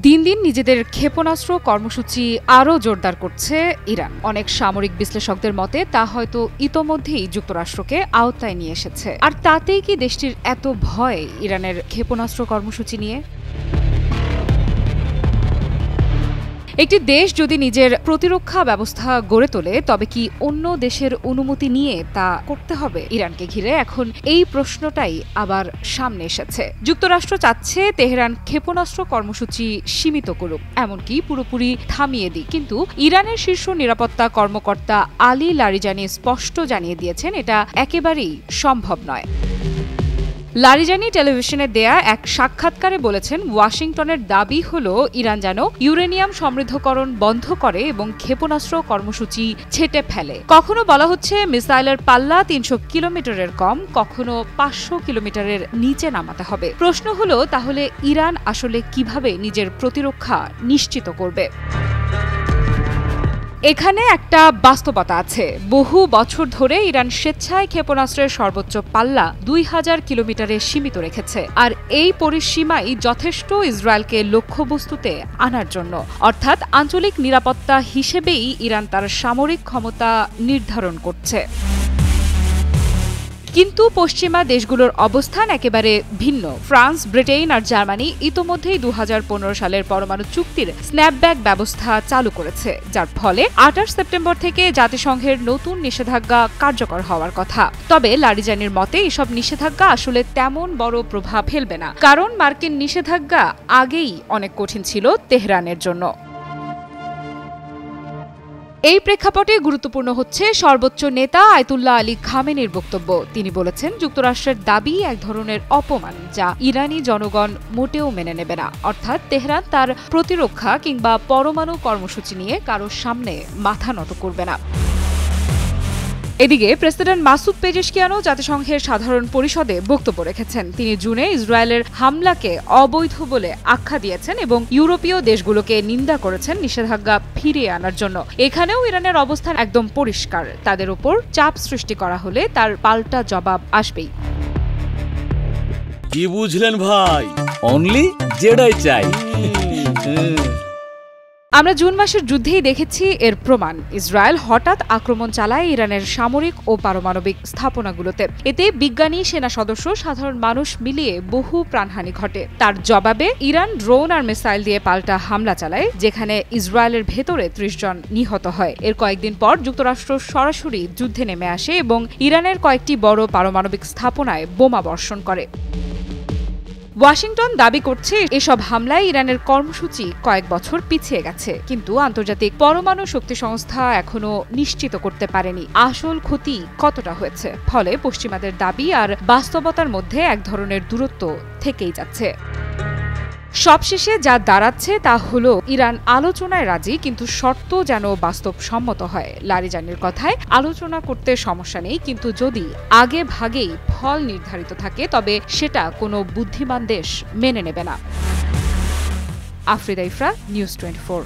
দিন দিন নিজেদের ক্ষেপণাস্ত্র কর্মসূচি আরও জোরদার করছে ইরান। অনেক সামরিক বিশ্লেষকদের মতে তা হয়তো ইতোমধ্যেই যুক্তরাষ্ট্রকে আওতায় নিয়ে এসেছে। আর তাতেই কি দেশটির এত ভয় ইরানের ক্ষেপণাস্ত্র কর্মসূচি নিয়ে? একটি দেশ যদি নিজের প্রতিরক্ষা ব্যবস্থা গড়ে তোলে তবে কি অন্য দেশের অনুমতি নিয়ে তা করতে হবে? ইরানকে ঘিরে এখন এই প্রশ্নটাই আবার সামনে এসেছে। যুক্তরাষ্ট্র চাচ্ছে তেহরান ক্ষেপণাস্ত্র কর্মসূচি সীমিত করুক, এমনকি পুরোপুরি থামিয়ে দিক। কিন্তু ইরানের শীর্ষ নিরাপত্তা কর্মকর্তা আলী লারিজানি স্পষ্ট জানিয়ে দিয়েছেন এটা একেবারেই সম্ভব নয়। লারিজানি টেলিভিশনে দেয়া এক সাক্ষাৎকারে বলেছেন, ওয়াশিংটনের দাবি হল ইরান যেন ইউরেনিয়াম সমৃদ্ধকরণ বন্ধ করে এবং ক্ষেপণাস্ত্র কর্মসূচি ছেঁটে ফেলে। কখনো বলা হচ্ছে মিসাইলের পাল্লা ৩০০ কিলোমিটারের কম, কখনো ৫০০ কিলোমিটারের নিচে নামাতে হবে। প্রশ্ন হলো তাহলে ইরান আসলে কিভাবে নিজের প্রতিরক্ষা নিশ্চিত করবে? এখানে একটা বাস্তবতা আছে। বহু বছর ধরে ইরান স্বেচ্ছায় ক্ষেপণাস্ত্রের সর্বোচ্চ পাল্লা ২০০০ কিলোমিটারে সীমিত রেখেছে। আর এই পরিসীমাই যথেষ্ট ইসরায়েলকে লক্ষ্যবস্তুতে আনার জন্য। অর্থাৎ আঞ্চলিক নিরাপত্তা হিসেবেই ইরান তার সামরিক ক্ষমতা নির্ধারণ করছে। কিন্তু পশ্চিমা দেশগুলোর অবস্থান একেবারে ভিন্ন। ফ্রান্স, ব্রিটেন আর জার্মানি ইতোমধ্যেই ২০১৫ সালের পরমাণু চুক্তির স্ন্যাপব্যাক ব্যবস্থা চালু করেছে, যার ফলে ২৮ সেপ্টেম্বর থেকে জাতিসংঘের নতুন নিষেধাজ্ঞা কার্যকর হওয়ার কথা। তবে লারিজানির মতে এসব নিষেধাজ্ঞা আসলে তেমন বড় প্রভাব ফেলবে না, কারণ মার্কিন নিষেধাজ্ঞা আগেই অনেক কঠিন ছিল তেহরানের জন্য। এই প্রেক্ষাপটে গুরুত্বপূর্ণ হচ্ছে সর্বোচ্চ নেতা আয়াতুল্লাহ আলী খামেনির বক্তব্য। তিনি বলেছেন, যুক্তরাষ্ট্রের দাবি এক ধরনের অপমান যা ইরানি জনগণ মোটেও মেনে নেবে না। অর্থাৎ তেহরান তার প্রতিরক্ষা কিংবা পরমাণু কর্মসূচি নিয়ে কারোর সামনে মাথা নত করবে না। এদিকে প্রেসিডেন্ট মাসুদ পেজেশকিয়ানও জাতিসংঘের সাধারণ পরিষদে বক্তব্য রেখেছেন। তিনি জুনে ইসরায়েলের হামলাকে অবৈধ বলে আখ্যা দিয়েছেন এবং ইউরোপীয় দেশগুলোকে নিন্দা করেছেন নিষেধাজ্ঞা ফিরিয়ে আনার জন্য। এখানেও ইরানের অবস্থান একদম পরিষ্কার। তাদের উপর চাপ সৃষ্টি করা হলে তার পাল্টা জবাব আসবেই। কি বুঝলেন ভাই? অনলি যেটাই চাই। আমরা জুন মাসের যুদ্ধেই দেখেছি এর প্রমাণ। ইসরায়েল হঠাৎ আক্রমণ চালায় ইরানের সামরিক ও পারমাণবিক স্থাপনাগুলোতে। এতে বিজ্ঞানী, সেনা সদস্য, সাধারণ মানুষ মিলিয়ে বহু প্রাণহানি ঘটে। তার জবাবে ইরান ড্রোন আর মিসাইল দিয়ে পাল্টা হামলা চালায়, যেখানে ইসরায়েলের ভেতরে ৩০ জন নিহত হয়। এর কয়েকদিন পর যুক্তরাষ্ট্র সরাসরি যুদ্ধে নেমে আসে এবং ইরানের কয়েকটি বড় পারমাণবিক স্থাপনায় বোমা বর্ষণ করে। ওয়াশিংটন দাবি করছে এসব হামলায় ইরানের কর্মসূচি কয়েক বছর পিছিয়ে গেছে, কিন্তু আন্তর্জাতিক পরমাণু শক্তি সংস্থা এখনো নিশ্চিত করতে পারেনি আসল ক্ষতি কতটা হয়েছে। ফলে পশ্চিমাদের দাবি আর বাস্তবতার মধ্যে এক ধরনের দূরত্ব থেকেই যাচ্ছে। সবশেষে যা দাঁড়াচ্ছে তা হলো ইরান আলোচনায় রাজি, কিন্তু শর্ত যেন বাস্তবসম্মত হয়। লারিজানির কথায়, আলোচনা করতে সমস্যা নেই, কিন্তু যদি আগে ভাগেই ফল নির্ধারিত থাকে তবে সেটা কোনো বুদ্ধিমান দেশ মেনে নেবে না। আফরিদা ইফরা, নিউজ 24।